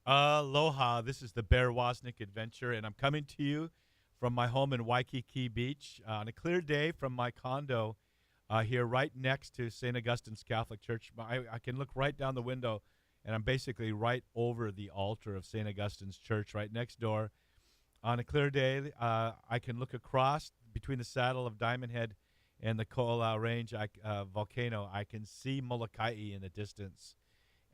Aloha, this is the Bear Woznick Adventure, and I'm coming to you from my home in Waikiki Beach on a clear day from my condo here right next to St. Augustine's Catholic Church. I can look right down the window, and I'm basically right over the altar of St. Augustine's Church right next door. On a clear day, I can look across between the saddle of Diamond Head and the Ko'olau Range volcano. I can see Molokai in the distance.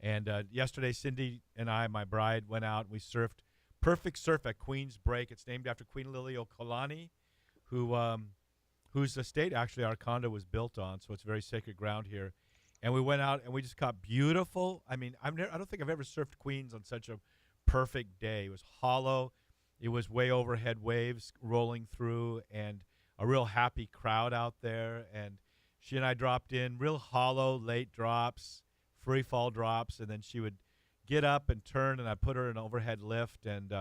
And yesterday, Cindy and I, my bride, went out and we surfed perfect surf at Queen's Break. It's named after Queen Liliuokalani, whose estate actually our condo was built on. So it's very sacred ground here. And we went out and we just caught beautiful. I mean, I don't think I've ever surfed Queens on such a perfect day. It was hollow. It was way overhead waves rolling through and a real happy crowd out there. And she and I dropped in real hollow, late drops, free fall drops, and then she would get up and turn, and I put her in an overhead lift, and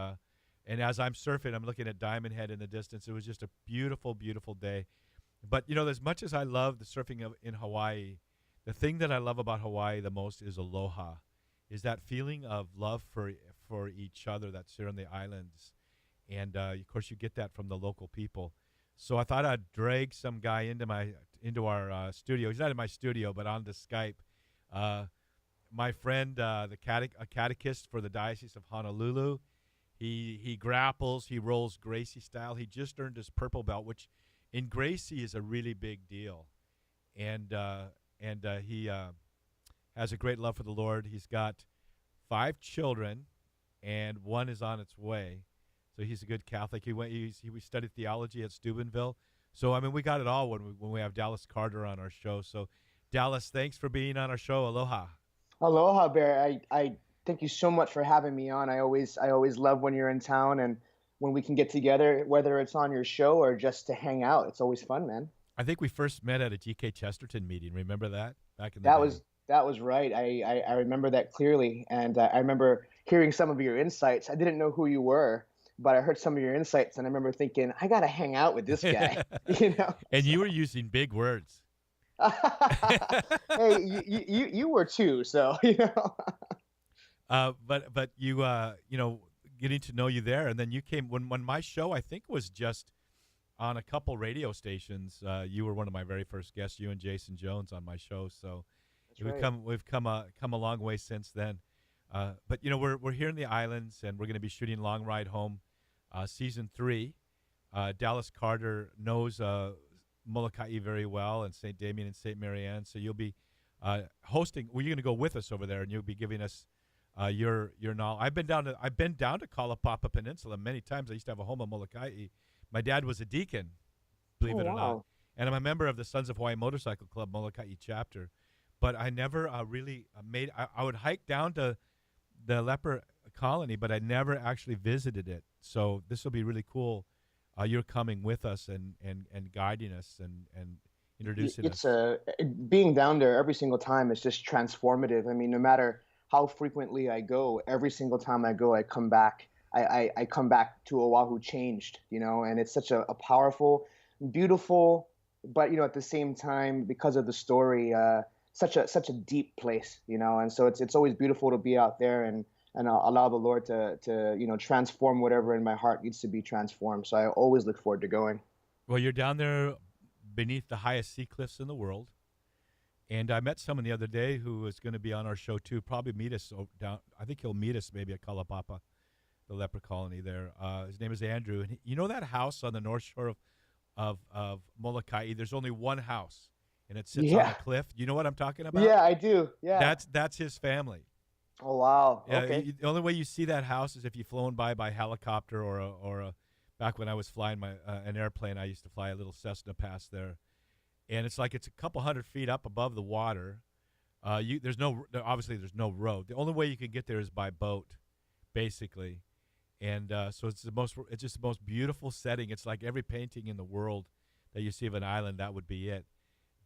as I'm surfing, I'm looking at Diamond Head in the distance. It was just a beautiful, beautiful day. But as much as I love the surfing in Hawaii, the thing that I love about Hawaii the most is aloha, is that feeling of love for each other that's here on the islands, and of course you get that from the local people. So I thought I'd drag some guy into our studio. He's not in my studio, but on the Skype. My friend, a catechist for the Diocese of Honolulu, he grapples, he rolls Gracie style. He just earned his purple belt, which in Gracie is a really big deal, and he has a great love for the Lord. He's got 5 children, and one is on its way. So he's a good Catholic. He studied theology at Steubenville. So I mean, we got it all when we have Dallas Carter on our show. So Dallas, thanks for being on our show. Aloha. Aloha, Bear. I thank you so much for having me on. I always love when you're in town and when we can get together, whether it's on your show or just to hang out. It's always fun, man. I think we first met at a G.K. Chesterton meeting. Remember that back in the That day? was that was right. I remember that clearly, and I remember hearing some of your insights. I didn't know who you were, but I heard some of your insights, and I remember thinking, I gotta hang out with this guy. You know. And So. you were using big words. Hey, you were too. So you know. But getting to know you there, and then you came when my show I think was just on a couple radio stations. You were one of my very first guests. You and Jason Jones on my show. So That's right. we've come a long way since then. But we're here in the islands, and we're going to be shooting Long Ride Home, season 3. Dallas Carter knows Molokai very well, and St. Damien and St. Marianne. So you'll be hosting. Well, you're going to go with us over there, and you'll be giving us your knowledge. I've been down to Kalapapa Peninsula many times. I used to have a home in Molokai. My dad was a deacon, Oh believe it or not, wow. and I'm a member of the Sons of Hawaii Motorcycle Club Molokai chapter. But I never really made. I would hike down to the leper colony, but I never actually visited it. So this will be really cool. You're coming with us and guiding us and introducing It's us. being down there every single time is just transformative. I mean, no matter how frequently I go, every single time I go, I come back. I come back to Oahu changed, and it's such a powerful, beautiful, but at the same time, because of the story, such a deep place, and so it's always beautiful to be out there and allow the Lord to transform whatever in my heart needs to be transformed. So I always look forward to going. Well, you're down there beneath the highest sea cliffs in the world. And I met someone the other day who is going to be on our show too. Probably meet us down. I think he'll meet us maybe at Kalapapa, the leper colony there. His name is Andrew, and you know that house on the north shore of Molokai. There's only one house, and it sits on a Yeah, cliff. You know what I'm talking about? yeah, I do. Yeah. That's his family. Oh wow. Yeah, Okay. the only way you see that house is if you've flown by helicopter or a. Back when I was flying an airplane, I used to fly a little Cessna past there, and it's a couple 100 feet up above the water. Obviously there's no road. The only way you can get there is by boat, basically, and so it's just the most beautiful setting. It's like every painting in the world that you see of an island, that would be it.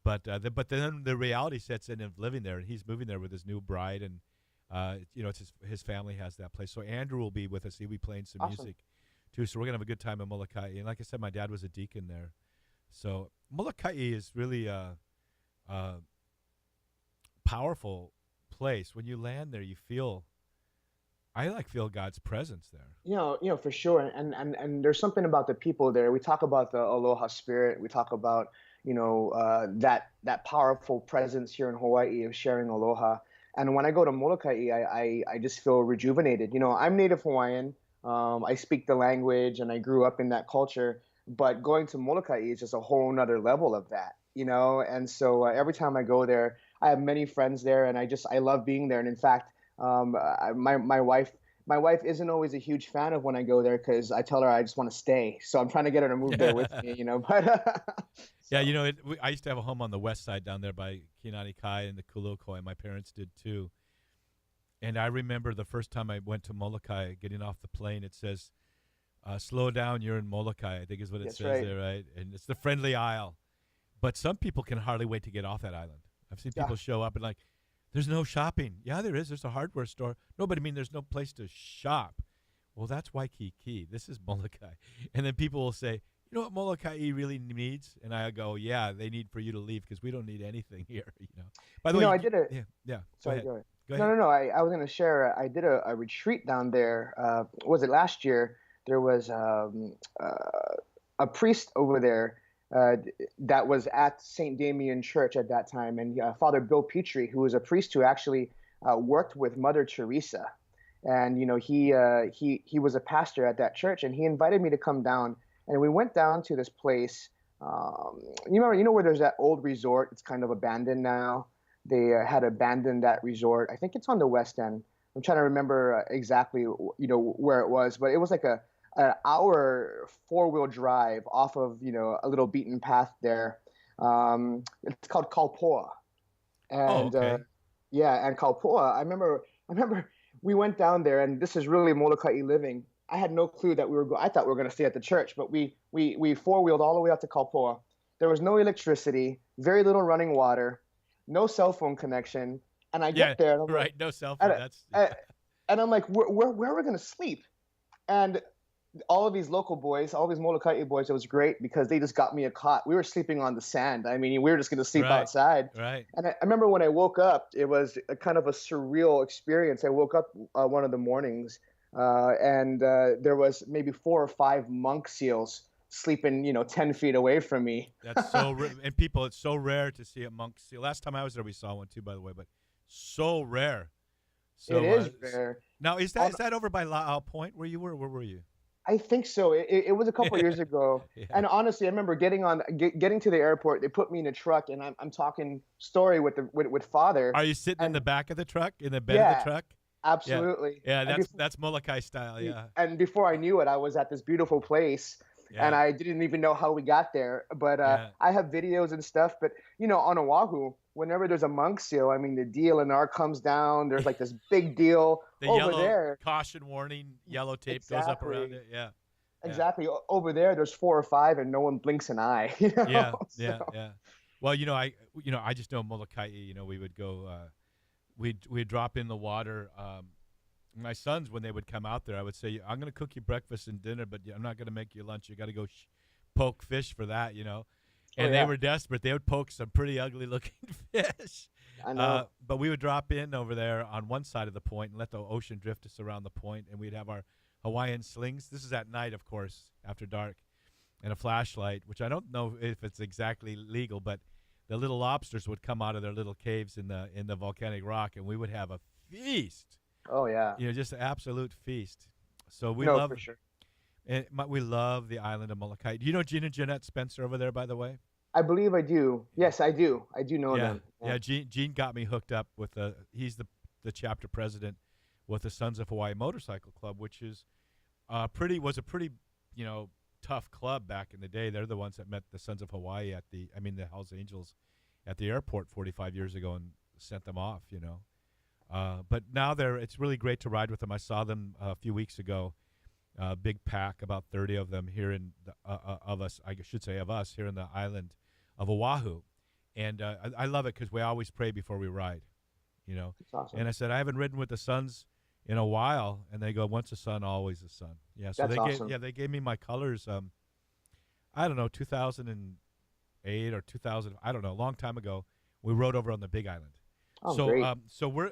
But then the reality sets in of living there, and he's moving there with his new bride, and it's his family has that place. So Andrew will be with us. He'll be playing some Awesome. music too. So we're gonna have a good time in Molokai. And like I said, my dad was a deacon there. So Molokai is really a powerful place. When you land there, you feel I like feel God's presence there. For sure. And there's something about the people there. We talk about the aloha spirit. We talk about, that powerful presence here in Hawaii of sharing aloha. And when I go to Molokai, I just feel rejuvenated. I'm Native Hawaiian. I speak the language and I grew up in that culture. But going to Molokai is just a whole nother level of that, And so every time I go there, I have many friends there, and I love being there. And in fact, my wife isn't always a huge fan of when I go there because I tell her I just want to stay. So I'm trying to get her to move there with me, But Yeah, so, I used to have a home on the west side down there by Kinani Kai and the Kuloko, and my parents did too. And I remember the first time I went to Molokai, getting off the plane, it says, slow down, you're in Molokai, I think is what it that's says right. there, right? And it's the friendly isle. But some people can hardly wait to get off that island. I've seen Yeah. people show up and like, there's no shopping. Yeah, there is. There's a hardware store. No, but I mean, there's no place to shop. Well, that's Waikiki. This is Molokai. And then people will say, you know what Molokai really needs? And I go, yeah, they need for you to leave because we don't need anything here. By the way, I did a yeah. Go Sorry, ahead. go ahead. Go No, ahead. no, no. I was going to share. I did a retreat down there. Was it last year? There was a priest over there that was at St. Damien Church at that time, and Father Bill Petrie, who was a priest who actually worked with Mother Teresa, and he was a pastor at that church, and he invited me to come down, and we went down to this place. You know where there's that old resort? It's kind of abandoned now. They had abandoned that resort. I think it's on the west end. I'm trying to remember exactly, where it was, but it was like an hour four-wheel drive off of, a little beaten path there. It's called Kalpoa, Oh, and okay. yeah, and Kalpoa. I remember we went down there, and this is really Molokai living. I had no clue that I thought we were going to stay at the church, but we four-wheeled all the way out to Kalpoa. There was no electricity, very little running water, no cell phone connection, and I Yeah, get there, and I'm like, right. No cell phone. and, That's and, and I'm like, where are we going to sleep? And all of these local boys, all these Molokai boys, it was great because they just got me a cot. We were sleeping on the sand. I mean, we were just going to sleep right. outside. Right. And I remember when I woke up, it was a kind of a surreal experience. I woke up one of the mornings, and there was maybe 4 or 5 monk seals sleeping, 10 feet away from me. That's so and people, it's so rare to see a monk seal. Last time I was there, we saw one too, by the way, but so rare. It So is rare. now is On, that over by La'au Point where you were? Where were you? I think so. It was a couple years ago. Yeah. And honestly, I remember getting to the airport. They put me in a truck, and I'm talking story with father. Are you sitting in And the back of the truck, in the bed of the yeah, truck? Yeah. absolutely. Yeah, And that's Molokai style. Yeah. before I knew it, I was at this beautiful place, and Yeah. I didn't even know how we got there. But Yeah. I have videos and stuff. But on Oahu, whenever there's a monk seal, I mean, the DLNR comes down. There's like this big deal The over yellow there. caution warning, yellow tape goes up around Exactly. it. Yeah. Yeah. Exactly. Over there, there's 4 or 5, and no one blinks an eye. Yeah. So, Yeah. Yeah. Well, I just know Molokai. We would go. We'd drop in the water. My sons, when they would come out there, I would say, I'm going to cook you breakfast and dinner, but I'm not going to make you lunch. You got to go poke fish for that, oh And they yeah, were desperate. They would poke some pretty ugly looking fish. I know. But we would drop in over there on one side of the point and let the ocean drift us around the point, and we'd have our Hawaiian slings. This is at night, of course, after dark, and a flashlight, which I don't know if it's exactly legal, but the little lobsters would come out of their little caves in the volcanic rock, and we would have a feast. Oh yeah. Just an absolute feast. So No, for sure. we love the island of Molokai. Do you know Gene and Jeanette Spencer over there, by the way? I believe I do. Yes, I do. I do know Yeah, them. yeah. Gene got me hooked up with he's the chapter president with the Sons of Hawaii Motorcycle Club, which is was a pretty tough club back in the day. They're the ones that met the Sons of Hawaii the Hells Angels at the airport 45 years ago and sent them off. But now it's really great to ride with them. I saw them a few weeks ago. Big pack, about 30 of them here of us here in the island of Oahu, and I love it because we always pray before we ride, It's awesome. And I said I haven't ridden with the Sons in a while, and they go, once a son, always a son. Yeah, so That's awesome. they gave me my colors. I don't know, 2008 or 2000. I don't know, a long time ago. We rode over on the Big Island. Oh, great.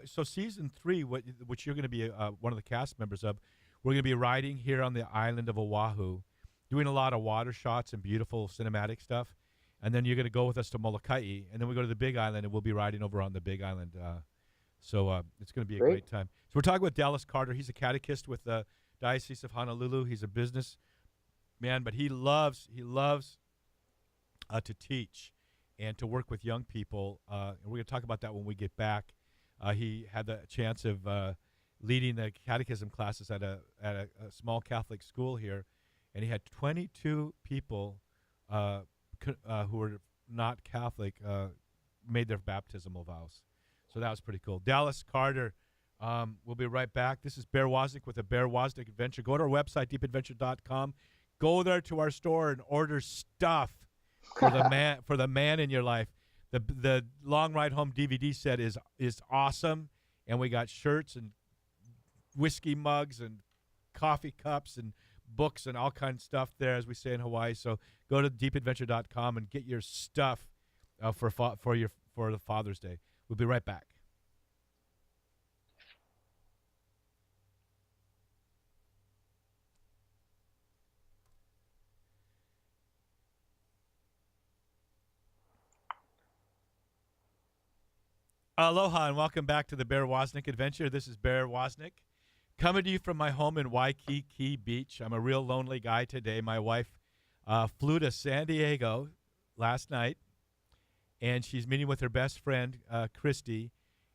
So season 3, which you're going to be one of the cast members of, we're going to be riding here on the island of Oahu, doing a lot of water shots and beautiful cinematic stuff, and then you're going to go with us to Molokai, and then we go to the Big Island, and we'll be riding over on the Big Island. So it's going to be a great time. So we're talking with Dallas Carter. He's a catechist with the Diocese of Honolulu. He's a business man, but he loves to teach and to work with young people. And we're going to talk about that when we get back. He had the chance of leading the catechism classes at a small Catholic school here, and he had 22 people who were not Catholic made their baptismal vows. So that was pretty cool. Dallas Carter, we'll be right back. This is Bear Woznick with the Bear Woznick Adventure. Go to our website, deepadventure.com. Go there to our store and order stuff for the man in your life. The Long Ride Home DVD set is awesome, and we got shirts and whiskey mugs and coffee cups and books and all kinds of stuff there, as we say in Hawaii. So go to deepadventure.com and get your stuff for the Father's Day. We'll be right back. Aloha and welcome back to the Bear Woznick Adventure. This is Bear Woznick, coming to you from my home in Waikiki Beach. I'm a real lonely guy today. My wife flew to San Diego last night, and she's meeting with her best friend, Christy,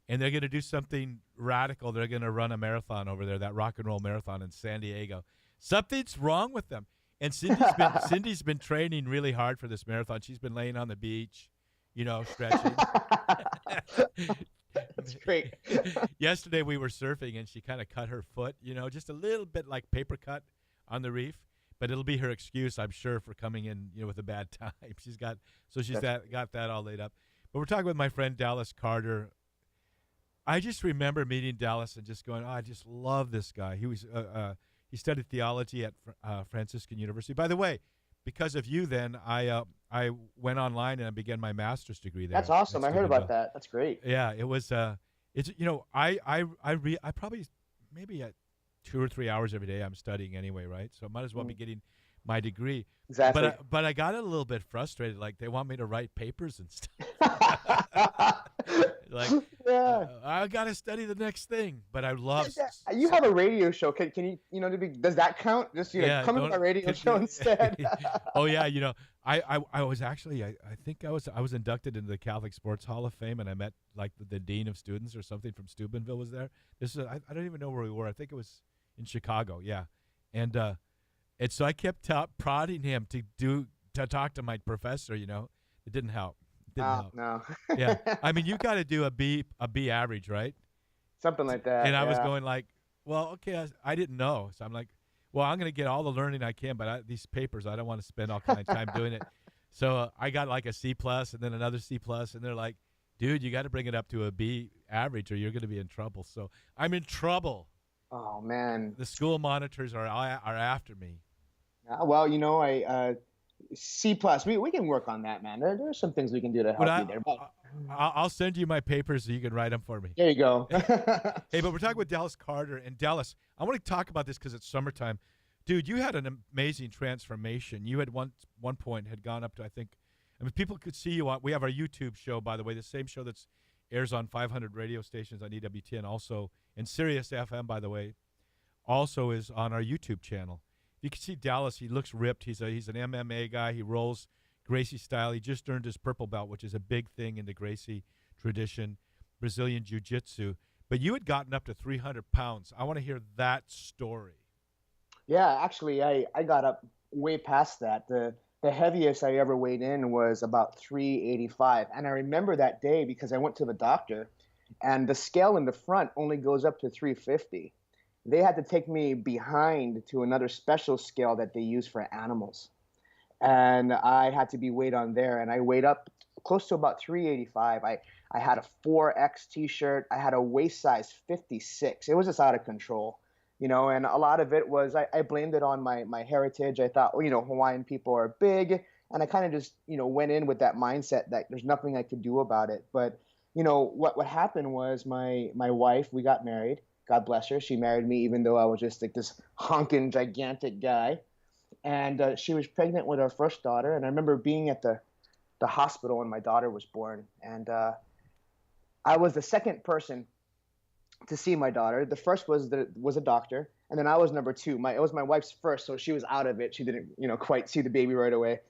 and they're going to do something radical. They're going to run a marathon over there, that rock and roll marathon in San Diego. Something's wrong with them. And Cindy's been training really hard for this marathon. She's been laying on the beach, stretching. That's great. Yesterday we were surfing, and she kind of cut her foot, just a little bit like paper cut on the reef. But it'll be her excuse, I'm sure, for coming in, with a bad time. She's got that all laid up. But we're talking with my friend Dallas Carter. I just remember meeting Dallas and just going, I just love this guy. He studied theology at Franciscan University. By the way, because of you, then I went online and I began my master's degree there. That's awesome. I heard about that. That's great. Yeah, it was. It's I probably maybe at 2 or 3 hours every day I'm studying anyway, right? So I might as well be getting my degree. Exactly. But I got a little bit frustrated. Like they want me to write papers and stuff. I got to study the next thing. But I love. You have a radio show. Can you does that count? Just come to my radio show instead. Oh yeah, I was actually I think I was inducted into the Catholic Sports Hall of Fame, and I met like the dean of students or something from Steubenville was there. I don't even know where we were. I think it was in Chicago. Yeah, and so I kept prodding him to talk to my professor. It didn't help. No. Yeah, I mean you got to do a B average, right? Something like that. And I was going like, well, okay, I didn't know, so I'm like, well, I'm going to get all the learning I can, but these papers, I don't want to spend all kind of time doing it. So I got like a C+, and then another C+, and they're like, dude, you got to bring it up to a B average, or you're going to be in trouble. So I'm in trouble. Oh man, the school monitors are after me. Well, I C+. We can work on that, man. There are some things we can do to help you there. But I'll send you my papers so you can write them for me. There you go. Hey, but we're talking with Dallas Carter. And Dallas, I want to talk about this because it's summertime. Dude, you had an amazing transformation. You had one point had gone up to, I mean, people could see you on, we have our YouTube show, by the way, the same show that's airs on 500 radio stations on EWTN also, and Sirius FM, by the way, also is on our YouTube channel. You can see Dallas. He looks ripped. He's an MMA guy. He rolls Gracie style. He just earned his purple belt, which is a big thing in the Gracie tradition, Brazilian Jiu-Jitsu. But you had gotten up to 300 pounds. I want to hear that story. Yeah, actually, I got up way past that. The heaviest I ever weighed in was about 385. And I remember that day because I went to the doctor, and the scale in the front only goes up to 350. They had to take me behind to another special scale that they use for animals. And I had to be weighed on there, and I weighed up close to about 385. I had a 4X t-shirt. I had a waist size 56. It was just out of control, and a lot of it was, I blamed it on my heritage. I thought, Hawaiian people are big, and I kind of just, went in with that mindset that there's nothing I could do about it. But, what happened was my wife, we got married. God bless her. She married me even though I was just like this honking gigantic guy. And she was pregnant with our first daughter. And I remember being at the hospital when my daughter was born. And I was the second person to see my daughter. The first was a doctor, and then I was number two. It was my wife's first, so she was out of it. She didn't, quite see the baby right away.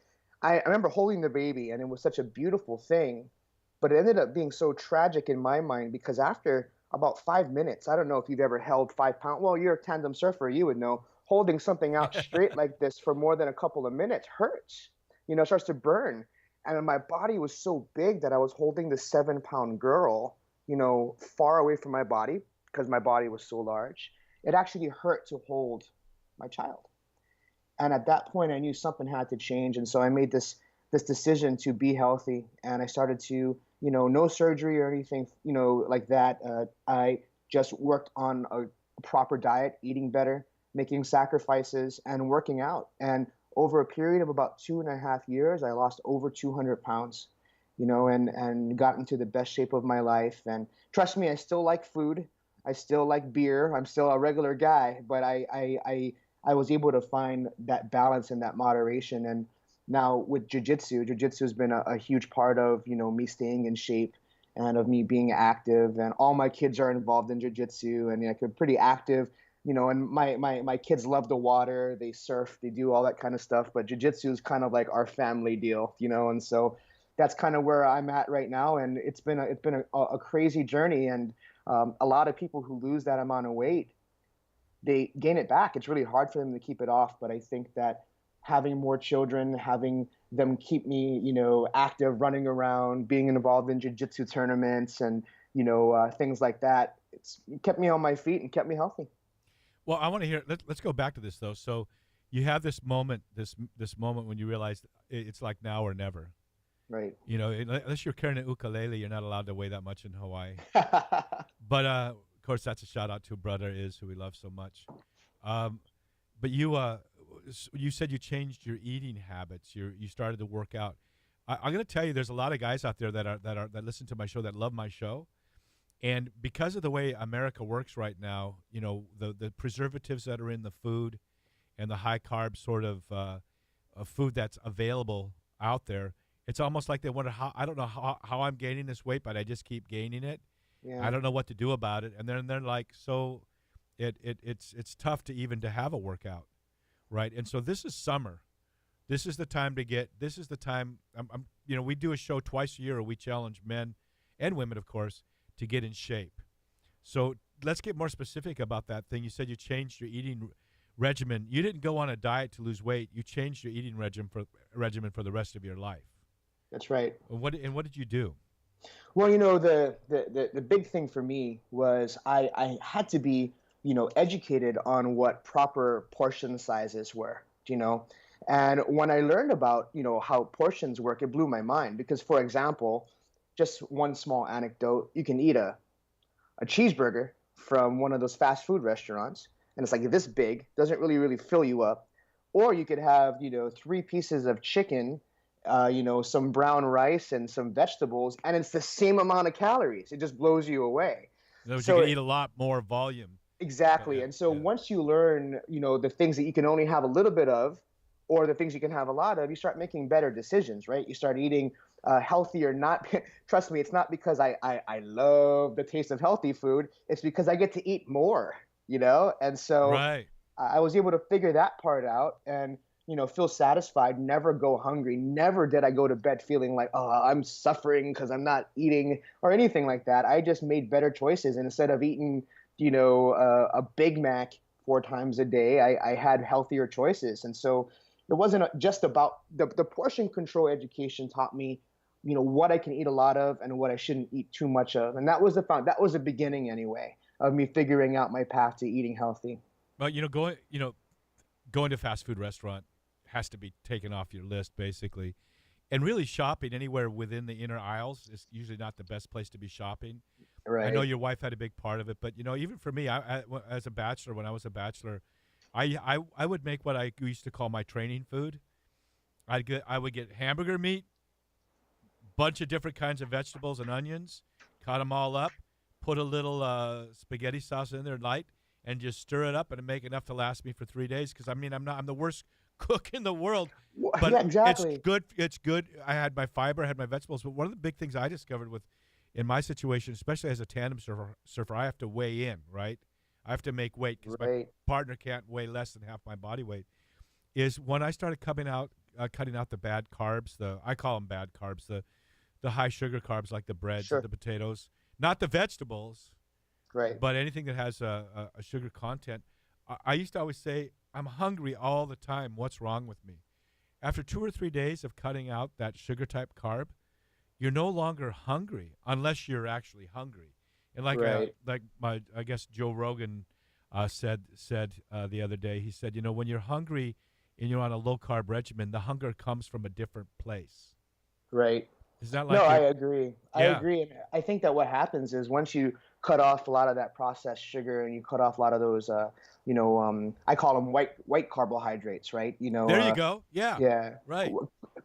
I remember holding the baby, and it was such a beautiful thing, but it ended up being so tragic in my mind because after about 5 minutes, I don't know if you've ever held 5 pound. Well, you're a tandem surfer, you would know. Holding something out straight like this for more than a couple of minutes hurts. It starts to burn, and my body was so big that I was holding the 7 pound girl, far away from my body because my body was so large. It actually hurt to hold my child. And at that point, I knew something had to change. And so I made this decision to be healthy. And I started to, no surgery or anything, like that. I just worked on a proper diet, eating better, making sacrifices, and working out. And over a period of about 2.5 years, I lost over 200 pounds, and got into the best shape of my life. And trust me, I still like food. I still like beer. I'm still a regular guy, but I was able to find that balance and that moderation. And now with jiu-jitsu has been a huge part of, me staying in shape and of me being active. And all my kids are involved in jiu-jitsu, and I'm pretty active, and my kids love the water. They surf, they do all that kind of stuff. But jiu-jitsu is kind of like our family deal, and so that's kind of where I'm at right now. And it's been a crazy journey. And a lot of people who lose that amount of weight, they gain it back. It's really hard for them to keep it off. But I think that having more children, having them keep me, active, running around, being involved in jiu-jitsu tournaments and, things like that, it kept me on my feet and kept me healthy. Well, I want to hear. Let's go back to this though. So, you have this moment, this moment when you realize it's like now or never. Right. Unless you're carrying an ukulele, you're not allowed to weigh that much in Hawaii. But of course, that's a shout out to Brother Is, who we love so much. But you said you changed your eating habits. You started to work out. I'm going to tell you, there's a lot of guys out there that listen to my show, that love my show, and because of the way America works right now, the preservatives that are in the food, and the high carb sort of food that's available out there. It's almost like they wonder I don't know how I'm gaining this weight, but I just keep gaining it. Yeah. I don't know what to do about it. And then they're like, so it's tough to even to have a workout, right? And so this is summer. This is the time we do a show twice a year where we challenge men and women, of course, to get in shape. So let's get more specific about that thing. You said you changed your eating regimen. You didn't go on a diet to lose weight. You changed your eating regimen for the rest of your life. That's right. What did you do? Well, the big thing for me was I had to be, educated on what proper portion sizes were, and when I learned about, how portions work, it blew my mind because, for example, just one small anecdote, you can eat a cheeseburger from one of those fast food restaurants, and it's like this big, doesn't really fill you up, or you could have, 3 pieces of chicken, some brown rice and some vegetables, and it's the same amount of calories. It just blows you away. You can eat a lot more volume. Exactly. And so once you learn, the things that you can only have a little bit of, or the things you can have a lot of, you start making better decisions, right? You start eating healthier. Not, trust me, it's not because I love the taste of healthy food. It's because I get to eat more, And so right. I was able to figure that part out and, feel satisfied, never go hungry. Never did I go to bed feeling like, oh, I'm suffering because I'm not eating or anything like that. I just made better choices. And instead of eating, a Big Mac 4 times a day, I had healthier choices. And so it wasn't just about the portion control. Education taught me, what I can eat a lot of and what I shouldn't eat too much of. And that was the beginning anyway of me figuring out my path to eating healthy. Well, going to fast food restaurant has to be taken off your list, basically. And really shopping anywhere within the inner aisles is usually not the best place to be shopping. Right. I know your wife had a big part of it, but, even for me, I as a bachelor, when I was a bachelor, I would make what I used to call my training food. I would get hamburger meat, bunch of different kinds of vegetables and onions, cut them all up, put a little spaghetti sauce in there light, and just stir it up and make enough to last me for 3 days. Because I'm the worst cook in the world, but Yeah, exactly. it's good. It's good. I had my fiber, I had my vegetables. But one of the big things I discovered in my situation, especially as a tandem surfer, I have to weigh in, right? I have to make weight because my Right. partner can't weigh less than half my body weight. Is when I started cutting out the bad carbs. I call them bad carbs. The high sugar carbs like the breads and Sure. the potatoes, not the vegetables, Right. but anything that has a sugar content. I used to always say, I'm hungry all the time. What's wrong with me? After 2 or 3 days of cutting out that sugar type carb, you're no longer hungry unless you're actually hungry. And Right. I guess Joe Rogan said the other day, he said, when you're hungry and you're on a low carb regimen, the hunger comes from a different place. Right. Is that No, like I you're, agree. I yeah, agree. And I think that what happens is once you cut off a lot of that processed sugar and you cut off a lot of those, I call them white carbohydrates, right? there you go. Yeah, Yeah, right,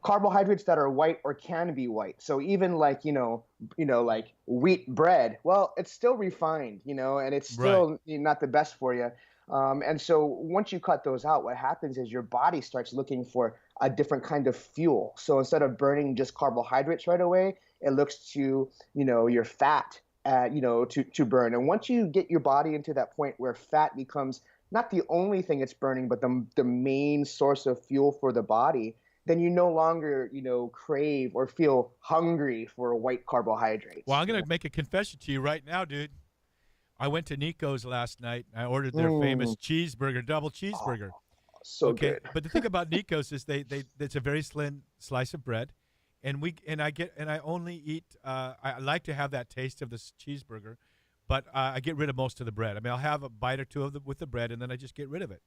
carbohydrates that are white or can be white. So even like like wheat bread, well, it's still refined, and it's right. still not the best for you. And so once you cut those out, what happens is your body starts looking for a different kind of fuel. So instead of burning just carbohydrates right away, it looks to your fat, to burn. And once you get your body into that point where fat becomes not the only thing it's burning, but the main source of fuel for the body, then you no longer, crave or feel hungry for white Well, carbohydrates. I'm gonna make a confession to you right now, dude. I went to Nico's last night. I ordered their famous Mm, cheeseburger, double oh, cheeseburger. so Okay, good. but the thing about Nico's is they it's a very slim slice of bread, and I only eat. I like to have that taste of this cheeseburger, but I get rid of most of the bread. I mean, I'll have a bite or two with the bread, and then I just get rid of it,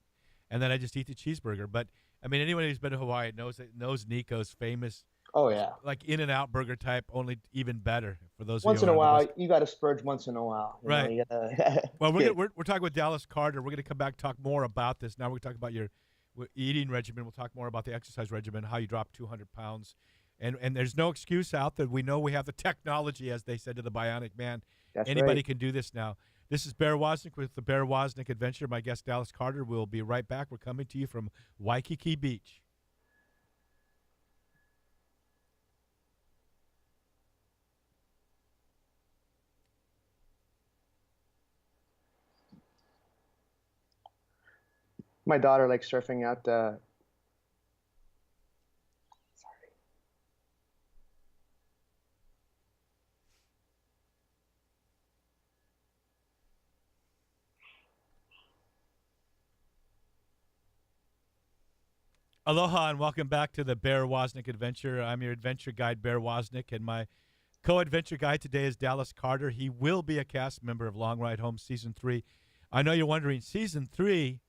and then I just eat the cheeseburger. But I mean, anyone who's been to Hawaii knows Nico's famous, Oh yeah. like In-N-Out burger type, only even better for those of you Once who in are a on the while, West. you got to splurge once in a while. Right. You gotta Well, get. we're talking with Dallas Carter. We're gonna come back and talk more about this. Now we're gonna talk about your eating regimen. We'll talk more about the exercise regimen, how you drop 200 pounds, and there's no excuse out there. We know we have the technology, as they said to the Bionic Man. That's Anybody right. can do this now. This is Bear Woznick with the Bear Woznick Adventure. My guest Dallas Carter will be right back. We're coming to you from Waikiki Beach. My daughter likes surfing out. Aloha and welcome back to the Bear Woznick Adventure. I'm your adventure guide, Bear Woznick, and my co-adventure guide today is Dallas Carter. He will be a cast member of Long Ride Home Season 3. I know you're wondering, Season 3,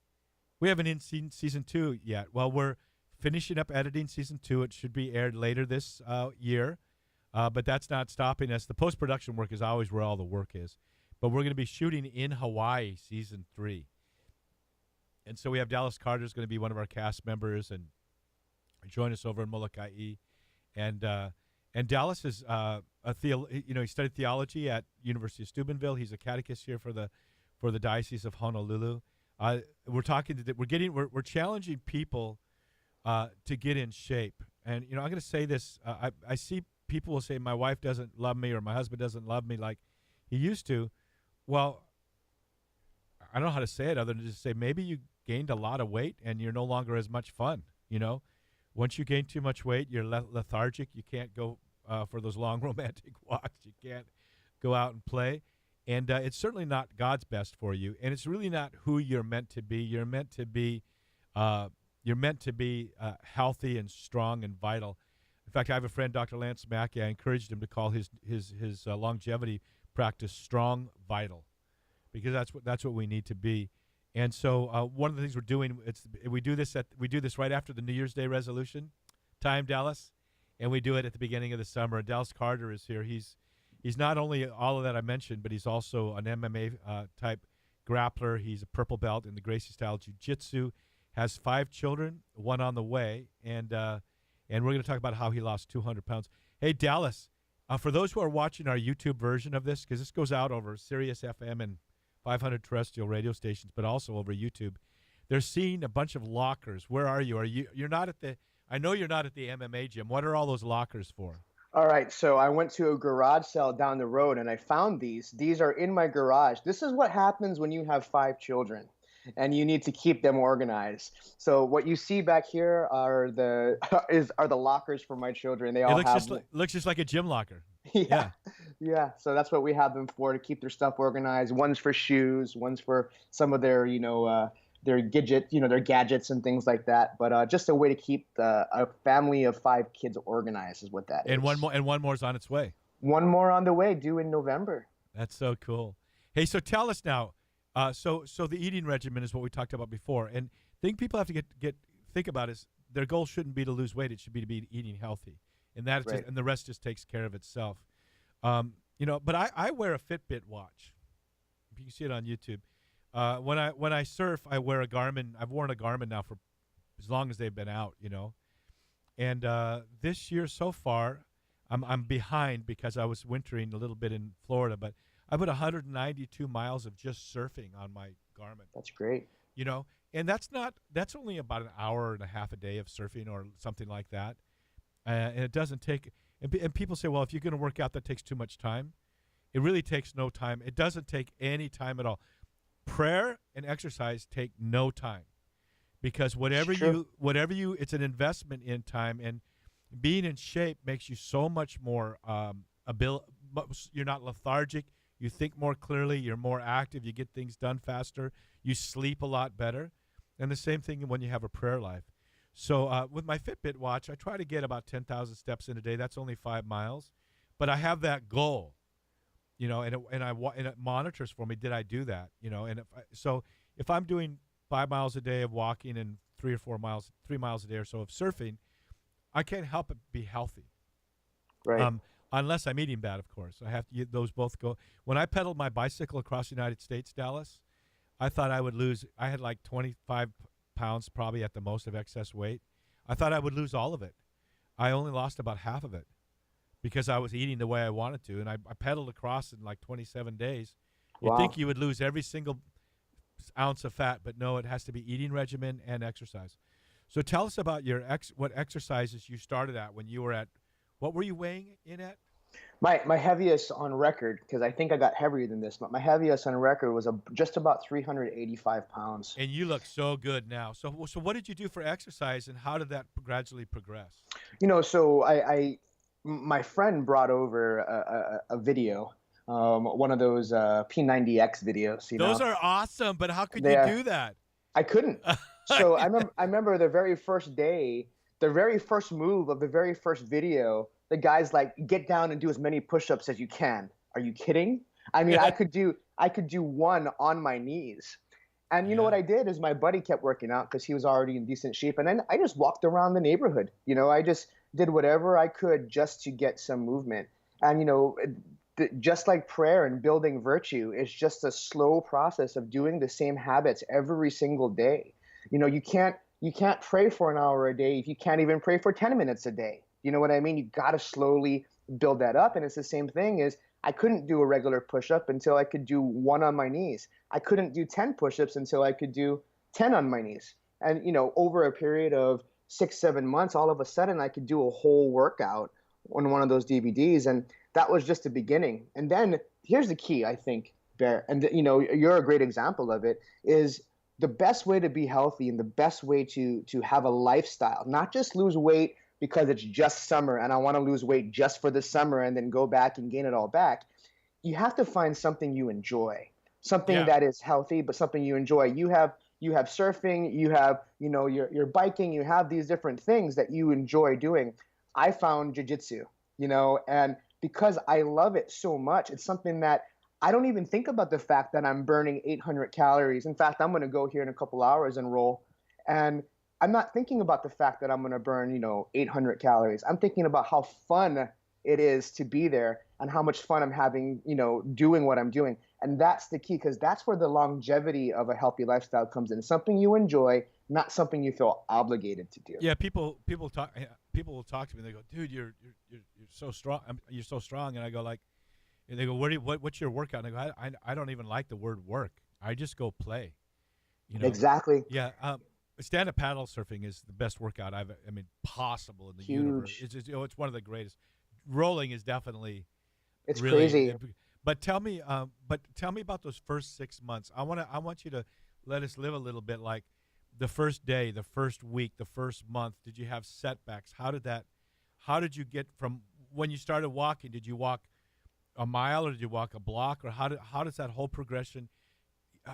we haven't seen Season 2 yet. Well, we're finishing up editing Season 2. It should be aired later this year, but that's not stopping us. The post-production work is always where all the work is. But we're going to be shooting in Hawaii Season 3. And so we have Dallas Carter is going to be one of our cast members and join us over in Molokai. And Dallas is he studied theology at University of Steubenville. He's a catechist here for the Diocese of Honolulu. We're challenging people to get in shape. And I'm going to say this. I see people will say my wife doesn't love me or my husband doesn't love me like he used to. Well, I don't know how to say it other than just say maybe you gained a lot of weight and you're no longer as much fun. Once you gain too much weight, you're lethargic. You can't go for those long romantic walks. You can't go out and play. And it's certainly not God's best for you. And it's really not who you're meant to be. You're meant to be healthy and strong and vital. In fact, I have a friend, Dr. Lance Mackey. I encouraged him to call his longevity practice Strong Vital, because that's what we need to be. And so one of the things we're doing, we do this right after the New Year's Day resolution time, Dallas, and we do it at the beginning of the summer. And Dallas Carter is here. He's not only all of that I mentioned, but he's also an MMA type grappler. He's a purple belt in the Gracie style jiu-jitsu. Has 5 children, 1 on the way, and we're going to talk about how he lost 200 pounds. Hey, Dallas, For those who are watching our YouTube version of this, because this goes out over Sirius FM and 500 terrestrial radio stations, but also over YouTube, they're seeing a bunch of lockers. Where are you? You're not at the? I know you're not at the MMA gym. What are all those lockers for? All right, so I went to a garage sale down the road and I found these. These are in my garage. This is what happens when you have 5 children and you need to keep them organized. So what you see back here are the are the lockers for my children. They all looks just like a gym locker. Yeah. Yeah. So that's what we have them for, to keep their stuff organized. One's for shoes, one's for some of their, their their gadgets and things like that. But just a way to keep a family of 5 kids organized is what that is. And one more's on its way. One more on the way, due in November. That's so cool. Hey, so tell us now. So the eating regimen is what we talked about before, and the thing people have to think about is their goal shouldn't be to lose weight; it should be to be eating healthy, and that Right. and the rest just takes care of itself. But I wear a Fitbit watch. You can see it on YouTube. When I surf, I wear a Garmin. I've worn a Garmin now for as long as they've been out. And this year so far, I'm behind because I was wintering a little bit in Florida, but I put 192 miles of just surfing on my Garmin. That's great. And that's only about an hour and a half a day of surfing or something like that. And it doesn't take, and people say, well, if you're going to work out, that takes too much time. It really takes no time. It doesn't take any time at all. Prayer and exercise take no time, because it's an investment in time, and being in shape makes you so much more you're not lethargic. You think more clearly. You're more active. You get things done faster. You sleep a lot better. And the same thing when you have a prayer life. So with my Fitbit watch, I try to get about 10,000 steps in a day. That's only 5 miles. But I have that goal, and it monitors for me. Did I do that? And if I'm doing 5 miles a day of walking and 3 miles a day or so of surfing, I can't help but be healthy. Right. Unless I'm eating bad, of course. I have to get those both go. When I pedaled my bicycle across the United States, Dallas, I thought I would lose. I had like 25 pounds probably at the most of excess weight. I thought I would lose all of it. I only lost about half of it because I was eating the way I wanted to. And I pedaled across in like 27 days. You'd Wow. think you would lose every single ounce of fat, but no, it has to be eating regimen and exercise. So tell us about what exercises you started at when you were at. What were you weighing in at? My heaviest on record, because I think I got heavier than this, but my heaviest on record was just about 385 pounds. And you look so good now. So what did you do for exercise, and how did that gradually progress? So my friend brought over a video, one of those P90X videos. Those are awesome, but how could you do that? I couldn't. So I remember the very first day, the very first move of the very first video, the guy's like, get down and do as many push-ups as you can. Are you kidding? I mean, I could do one on my knees. And you know what I did is my buddy kept working out because he was already in decent shape. And then I just walked around the neighborhood. I just did whatever I could just to get some movement. And, just like prayer and building virtue, it's just a slow process of doing the same habits every single day. You can't pray for an hour a day if you can't even pray for 10 minutes a day. You know what I mean? You got to slowly build that up. And it's the same thing as I couldn't do a regular push-up until I could do 1 on my knees. I couldn't do 10 push-ups until I could do 10 on my knees. And, over a period of 6-7 months, all of a sudden I could do a whole workout on one of those DVDs. And that was just the beginning. And then here's the key, I think, Bear, and you're a great example of it, is the best way to be healthy and the best way to have a lifestyle, not just lose weight because it's just summer and I want to lose weight just for the summer and then go back and gain it all back. You have to find something you enjoy, something that is healthy, but something you enjoy. You have surfing, you have, you're biking, you have these different things that you enjoy doing. I found jiu-jitsu, and because I love it so much, it's something that I don't even think about the fact that I'm burning 800 calories. In fact, I'm going to go here in a couple hours and roll. And I'm not thinking about the fact that I'm going to burn, 800 calories. I'm thinking about how fun it is to be there and how much fun I'm having, doing what I'm doing. And that's the key, because that's where the longevity of a healthy lifestyle comes in. Something you enjoy, not something you feel obligated to do. Yeah, people will talk to me. And they go, "Dude, you're so strong. You're so strong." And I go like, and they go, what's your workout?" And I go, I don't even like the word work. I just go play. You know. Exactly. Yeah. Stand-up paddle surfing is the best workout possible in the universe. Huge. It's one of the greatest. Rolling is definitely It's really. crazy. But tell me about those first 6 months. I want you to let us live a little bit like the first day, the first week, the first month. Did you have setbacks? How did you get from when you started walking? Did you walk a mile or did you walk a block, or how does that whole progression?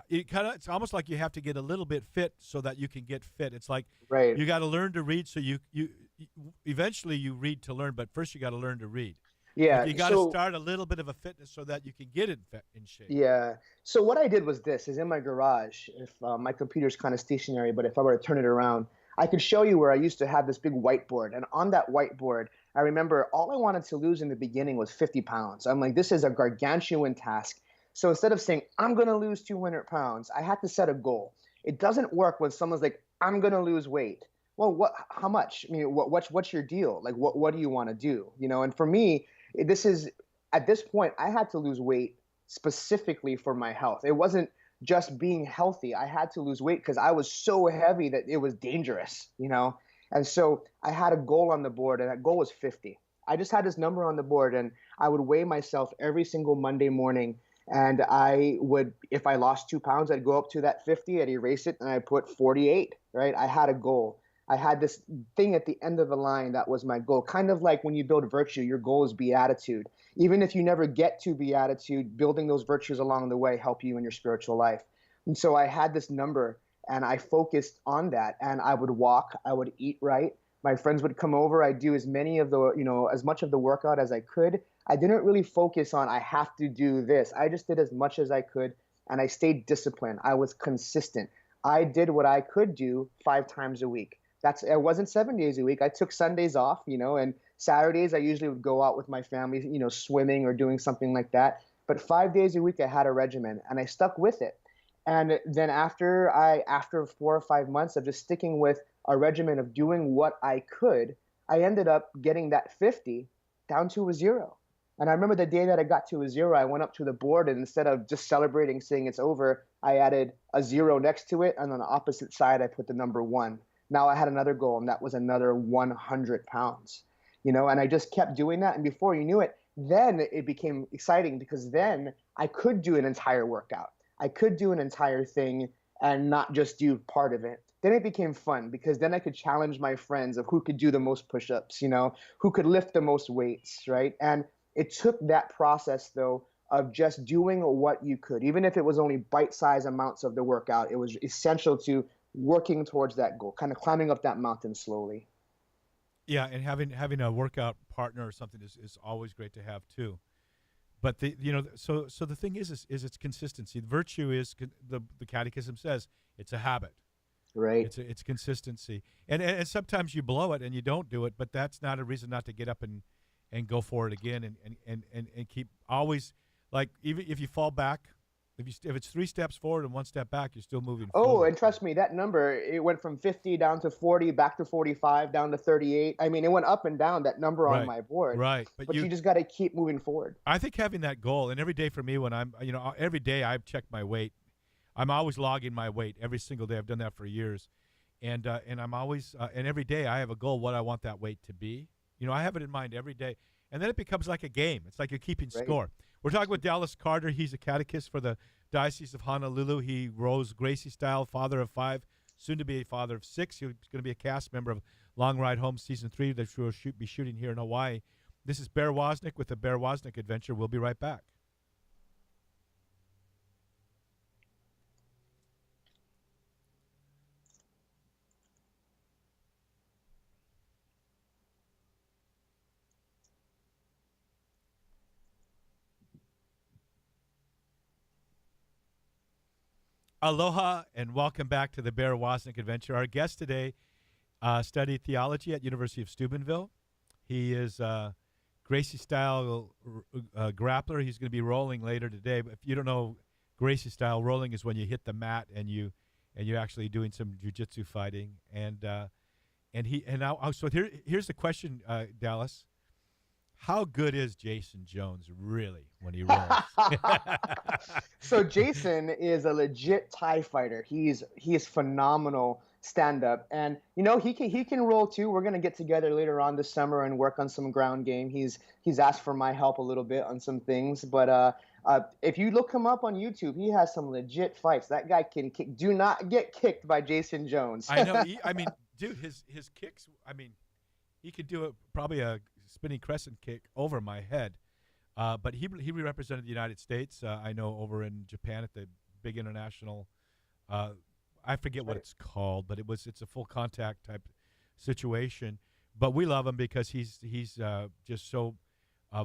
It's almost like you have to get a little bit fit so that you can get fit. It's like Right. you got to learn to read, so you eventually you read to learn, but first you got to learn to read. Yeah. You got to start a little bit of a fitness so that you can get in shape. Yeah. So what I did was this: is in my garage. If my computer's kind of stationary, but if I were to turn it around, I could show you where I used to have this big whiteboard. And on that whiteboard, I remember all I wanted to lose in the beginning was 50 pounds. I'm like, this is a gargantuan task. So instead of saying I'm gonna lose 200 pounds, I had to set a goal. It doesn't work when someone's like, I'm gonna lose weight. Well, what? How much? I mean, what's your deal? Like, what do you want to do? You know. And for me, this is at this point, I had to lose weight specifically for my health. It wasn't just being healthy. I had to lose weight because I was so heavy that it was dangerous, you know? And so I had a goal on the board, and that goal was 50. I just had this number on the board, and I would weigh myself every single Monday morning. And I would, if I lost 2 pounds, I'd go up to that 50, I'd erase it, and I'd put 48, right? I had a goal. I had this thing at the end of the line that was my goal. Kind of like when you build virtue, your goal is beatitude. Even if you never get to beatitude, building those virtues along the way help you in your spiritual life. And so I had this number, and I focused on that. And I would walk, I would eat right. My friends would come over. I'd do as much of the workout as I could. I didn't really focus on I have to do this. I just did as much as I could, and I stayed disciplined. I was consistent. I did what I could do 5 times a week. It wasn't 7 days a week. I took Sundays off, and Saturdays I usually would go out with my family, swimming or doing something like that. But 5 days a week I had a regimen, and I stuck with it. And then after 4 or 5 months of just sticking with a regimen of doing what I could, I ended up getting that 50 down to a 0. And I remember the day that I got to a 0, I went up to the board, and instead of just celebrating, saying it's over, I added a 0 next to it, and on the opposite side I put the number 1. Now I had another goal, and that was another 100 pounds, and I just kept doing that. And before you knew it, then it became exciting, because then I could do an entire workout. I could do an entire thing and not just do part of it. Then it became fun, because then I could challenge my friends of who could do the most push-ups, who could lift the most weights, right? And it took that process, though, of just doing what you could. Even if it was only bite-sized amounts of the workout, it was essential to working towards that goal, kind of climbing up that mountain slowly. Yeah, and having a workout partner or something is always great to have too. But so the thing is it's consistency. The virtue is the Catechism says it's a habit. Right. It's consistency, and sometimes you blow it and you don't do it, but that's not a reason not to get up and go for it again and keep always, like, even if you fall back. If it's 3 steps forward and 1 step back, you're still moving forward. Oh, and trust me, that number, it went from 50 down to 40, back to 45, down to 38. I mean, it went up and down, that number on my board. Right. But you just got to keep moving forward. I think having that goal, and every day for me when I'm, every day I've checked my weight. I'm always logging my weight every single day. I've done that for years. And I'm always, and every day I have a goal, what I want that weight to be. I have it in mind every day. And then it becomes like a game. It's like you're keeping score. We're talking with Dallas Carter. He's a catechist for the Diocese of Honolulu. He rose Gracie style, father of 5, soon to be a father of 6. He's going to be a cast member of Long Ride Home Season 3 that we'll be shooting here in Hawaii. This is Bear Woznick with the Bear Woznick Adventure. We'll be right back. Aloha and welcome back to the Bear Woznick Adventure. Our guest today studied theology at University of Steubenville. He is Gracie style grappler. He's going to be rolling later today. But if you don't know, Gracie style rolling is when you hit the mat and you're actually doing some jiu-jitsu fighting. So here's the question, Dallas. How good is Jason Jones really when he rolls? So Jason is a legit Thai fighter. He is phenomenal stand-up, and he can roll too. We're gonna get together later on this summer and work on some ground game. He's asked for my help a little bit on some things, but if you look him up on YouTube, he has some legit fights. That guy can kick. Do not get kicked by Jason Jones. I know. Dude, his kicks. He could do probably a spinning crescent kick over my head. But he represented the United States. I know over in Japan at the big international. I forget what it's called, but it's a full contact type situation. But we love him because he's just so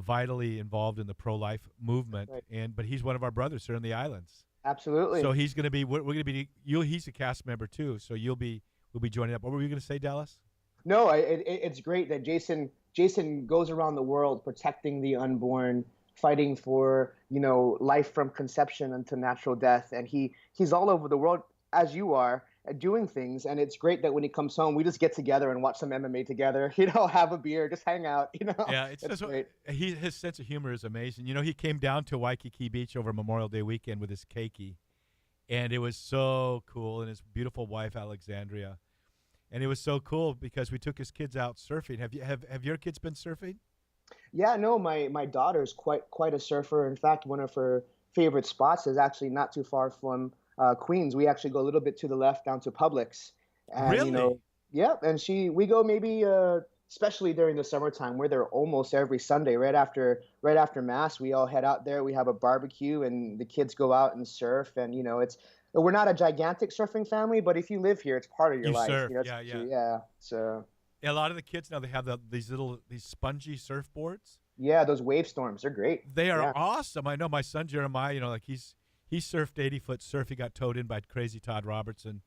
vitally involved in the pro-life movement, right. But he's one of our brothers here in the islands. Absolutely. So he's going to be. We're going to be. He's a cast member too. So we'll be joining up. What were you going to say, Dallas? No, it's great that Jason goes around the world protecting the unborn, fighting for life from conception until natural death, and he's all over the world as you are doing things. And it's great that when he comes home, we just get together and watch some MMA together. Have a beer, just hang out. Yeah, it's just great. His sense of humor is amazing. He came down to Waikiki Beach over Memorial Day weekend with his keiki, and it was so cool. And his beautiful wife Alexandria. And it was so cool because we took his kids out surfing. Have your kids been surfing? Yeah, no, my daughter's quite a surfer. In fact, one of her favorite spots is actually not too far from Queens. We actually go a little bit to the left down to Publix. And, really? Yeah, and we go maybe especially during the summertime. We're there almost every Sunday. Right after Mass, we all head out there. We have a barbecue, and the kids go out and surf. And we're not a gigantic surfing family, but if you live here, it's part of your life. Surf. Yeah. So a lot of the kids now, they have these spongy surfboards. Yeah, those wave storms, they're great. They are awesome. I know my son Jeremiah. He surfed 80-foot surf. He got towed in by Crazy Todd Robertson.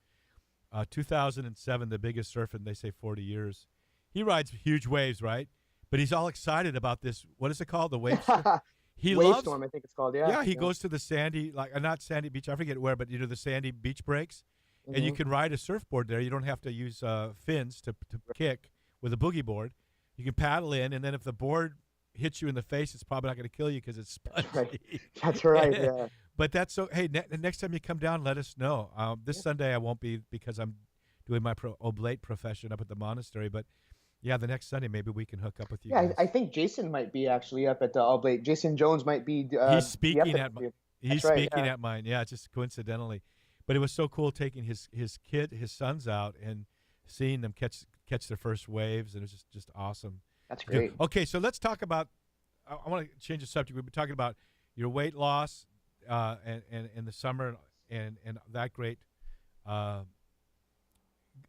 2007, the biggest surf in, they say, 40 years. He rides huge waves, right? But he's all excited about this. What is it called? The wave surf? Wave storm, I think it's called. Yeah, he goes to the sandy, not sandy beach, I forget where, but the sandy beach breaks, and you can ride a surfboard there. You don't have to use fins to kick with a boogie board. You can paddle in, and then if the board hits you in the face, it's probably not going to kill you because it's spongy. That's right. Yeah. But that's so. Hey, next time you come down, let us know. This Sunday I won't be because I'm doing my oblate profession up at the monastery, but. Yeah, the next Sunday maybe we can hook up with you. Yeah, guys. I think Jason might be actually up at the Oblate. Jason Jones might be. He's speaking at at mine. Yeah, just coincidentally, but it was so cool taking his sons out and seeing them catch their first waves, and it was just awesome. That's great. Okay, so let's talk about. I want to change the subject. We've been talking about your weight loss, and in the summer, and that great.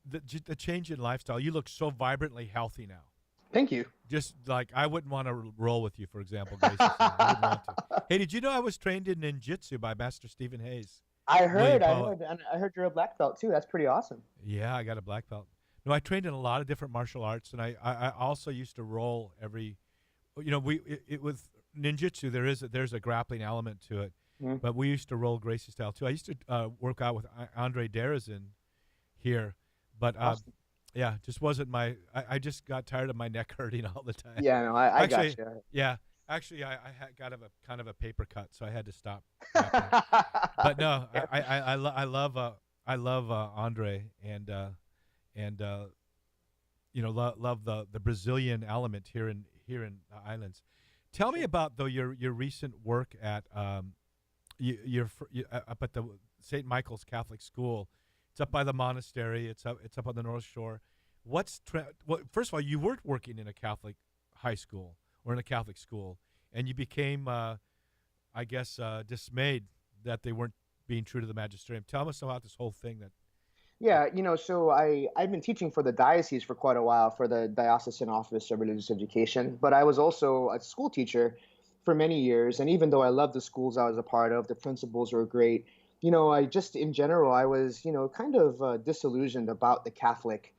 The change in lifestyle. You look so vibrantly healthy now. Thank you. Just like I wouldn't want to roll with you, for example. I wouldn't want to. Hey, did you know I was trained in ninjutsu by Master Stephen Hayes? I heard, and I heard you're a black belt too. That's pretty awesome. Yeah, I got a black belt. No, I trained in a lot of different martial arts, and I also used to roll every. With ninjutsu there's a grappling element to it, but we used to roll Gracie style too. I used to work out with Andre Derazin here. But yeah, just wasn't my. I just got tired of my neck hurting all the time. Yeah, no, I got you. Yeah, actually, I had got kind of a paper cut, so I had to stop. But no, I love Andre and love the Brazilian element here in the islands. Tell me about your recent work at you're up at the St. Michael's Catholic School. It's up by the monastery. It's up on the North Shore. First of all, you weren't working in a Catholic high school or in a Catholic school, and you became, I guess, dismayed that they weren't being true to the magisterium. Tell us about this whole thing. Yeah, so I've been teaching for the diocese for quite a while for the Diocesan Office of Religious Education, but I was also a school teacher for many years, and even though I loved the schools I was a part of, the principals were great. I just, in general, I was, kind of disillusioned about the Catholic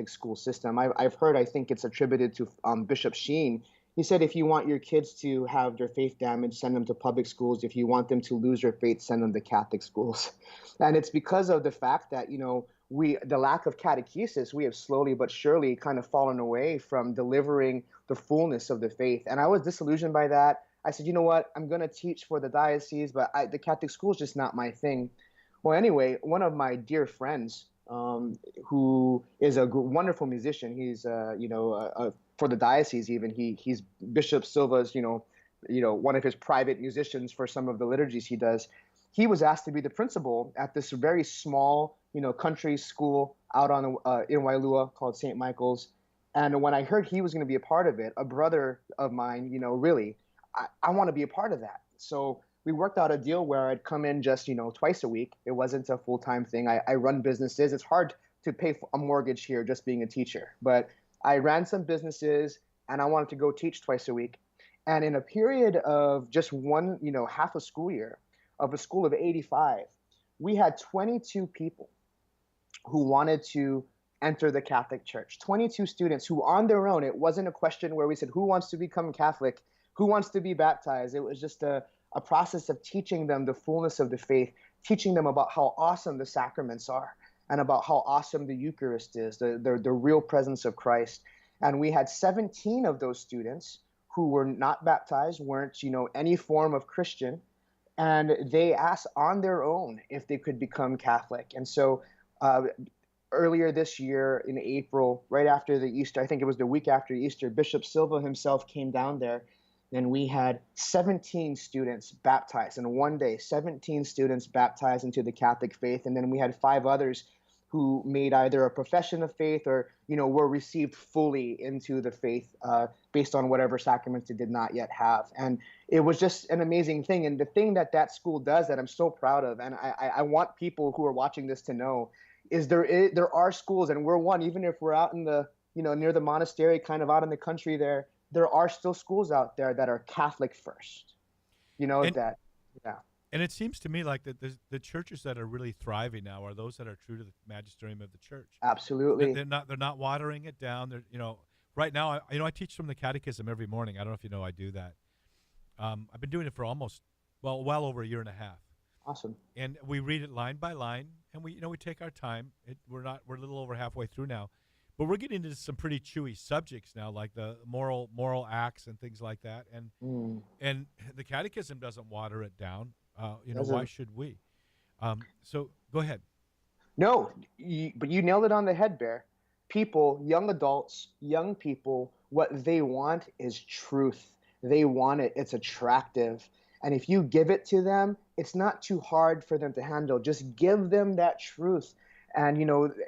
school system. I've heard, I think it's attributed to Bishop Sheen He said, if you want your kids to have their faith damaged, send them to public schools. If you want them to lose their faith, send them to Catholic schools. And it's because of the fact that, the lack of catechesis, we have slowly but surely kind of fallen away from delivering the fullness of the faith. And I was disillusioned by that. I said, you know what? I'm going to teach for the diocese, but the Catholic school is just not my thing. Well, anyway, one of my dear friends, who is a wonderful musician, he's, for the diocese even, he's Bishop Silva's, one of his private musicians for some of the liturgies he does. He was asked to be the principal at this very small, country school out on in Wailua called St. Michael's. And when I heard he was going to be a part of it, a brother of mine, really, I want to be a part of that. So we worked out a deal where I'd come in just, twice a week. It wasn't a full-time thing. I run businesses. It's hard to pay for a mortgage here just being a teacher. But I ran some businesses and I wanted to go teach twice a week. And in a period of just one, half a school year of a school of 85, we had 22 people who wanted to enter the Catholic Church. 22 students who on their own, it wasn't a question where we said, who wants to become Catholic? Who wants to be baptized? It was just a process of teaching them the fullness of the faith, teaching them about how awesome the sacraments are and about how awesome the Eucharist is, the real presence of Christ. And we had 17 of those students who were not baptized, weren't, any form of Christian, and they asked on their own if they could become Catholic. And so earlier this year in April, right after the Easter, I think it was the week after Easter, Bishop Silva himself came down there, and we had 17 students baptized in one day, 17 students baptized into the Catholic faith. And then we had 5 others who made either a profession of faith or, were received fully into the faith based on whatever sacraments they did not yet have. And it was just an amazing thing. And the thing that school does that I'm so proud of, and I want people who are watching this to know, is there are schools, and we're one, even if we're out in the, near the monastery, kind of out in the country there are still schools out there that are Catholic first, And yeah. And it seems to me like that the churches that are really thriving now are those that are true to the magisterium of the church. Absolutely. They're not watering it down. They're right now I teach from the catechism every morning. I don't know if you know I do that. I've been doing it for well over a year and a half. Awesome. And we read it line by line, and we take our time. We're a little over halfway through now, but we're getting into some pretty chewy subjects now, like the moral acts and things like that. And the catechism doesn't water it down. Why should we? So go ahead. No, but you nailed it on the head, Bear. People, young adults, young people, what they want is truth. They want it. It's attractive. And if you give it to them, it's not too hard for them to handle. Just give them that truth. And,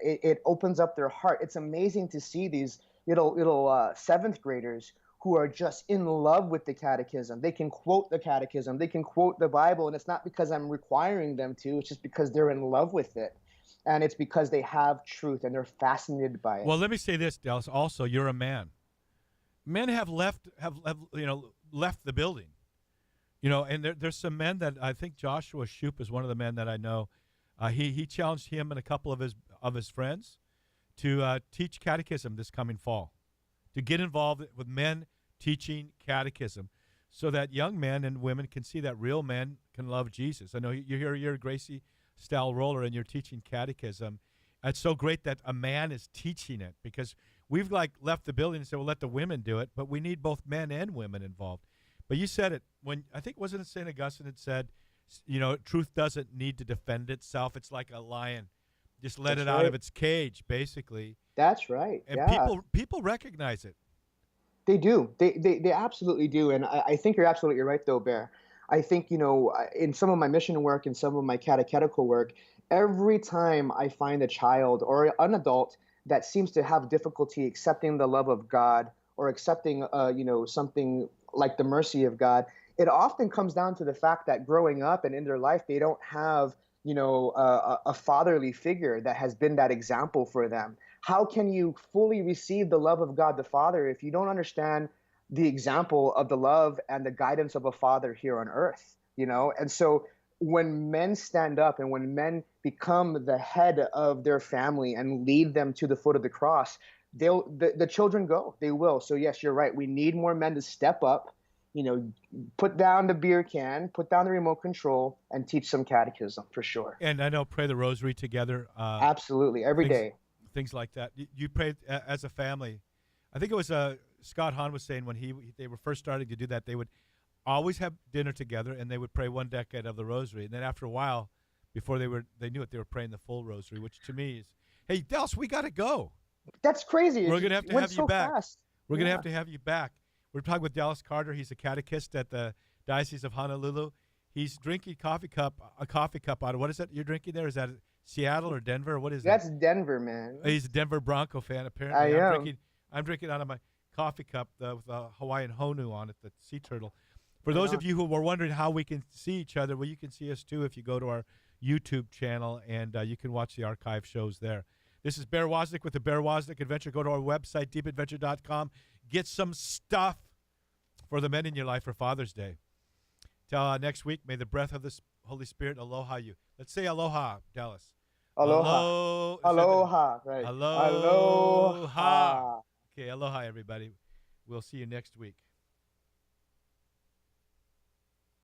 it opens up their heart. It's amazing to see these little seventh graders who are just in love with the catechism. They can quote the catechism. They can quote the Bible. And it's not because I'm requiring them to. It's just because they're in love with it. And it's because they have truth and they're fascinated by it. Well, let me say this, Dallas. Also, you're a man. Men have left the building. And there's some men that I think Joshua Shoup is one of the men that I know. He challenged him and a couple of his friends to teach catechism this coming fall, to get involved with men teaching catechism, so that young men and women can see that real men can love Jesus. I know you're a Gracie style roller and you're teaching catechism. It's so great that a man is teaching it, because we've left the building and said, well, let the women do it, but we need both men and women involved. But you said it when, I think, wasn't it St. Augustine that said, truth doesn't need to defend itself. It's like a lion. Just let it out of its cage, basically. That's right. And yeah. people recognize it. They do. They absolutely do. And I think you're absolutely right, though, Bear. I think, in some of my mission work and some of my catechetical work, every time I find a child or an adult that seems to have difficulty accepting the love of God or accepting, something like the mercy of God, it often comes down to the fact that growing up and in their life, they don't have, a fatherly figure that has been that example for them. How can you fully receive the love of God the Father if you don't understand the example of the love and the guidance of a father here on earth? And so when men stand up and when men become the head of their family and lead them to the foot of the cross, the children go. They will. So yes, you're right. We need more men to step up, put down the beer can, put down the remote control, and teach some catechism for sure. And I know pray the rosary together. Absolutely, every things, day. Things like that. You prayed as a family. I think it was Scott Hahn was saying when they were first starting to do that, they would always have dinner together and they would pray one decade of the rosary. And then after a while, before they knew it, they were praying the full rosary, which to me is, hey, Dels, we got to go. That's crazy. We're going to have to have you back. Fast. We're going to have you back. We're talking with Dallas Carter. He's a catechist at the Diocese of Honolulu. He's drinking a coffee cup out of, what is that you're drinking there? Is that Seattle or Denver? Or what is That's Denver, man. He's a Denver Bronco fan, apparently. I am. I'm drinking out of my coffee cup with a Hawaiian honu on it, the sea turtle. For those of you who were wondering how we can see each other, well, you can see us too if you go to our YouTube channel, and you can watch the archive shows there. This is Bear Woznick with the Bear Woznick Adventure. Go to our website, deepadventure.com. Get some stuff for the men in your life for Father's Day. Till next week, may the breath of the Holy Spirit aloha you. Let's say aloha, Dallas. Aloha. Aloha. Right. Aloha. Okay, aloha, everybody. We'll see you next week.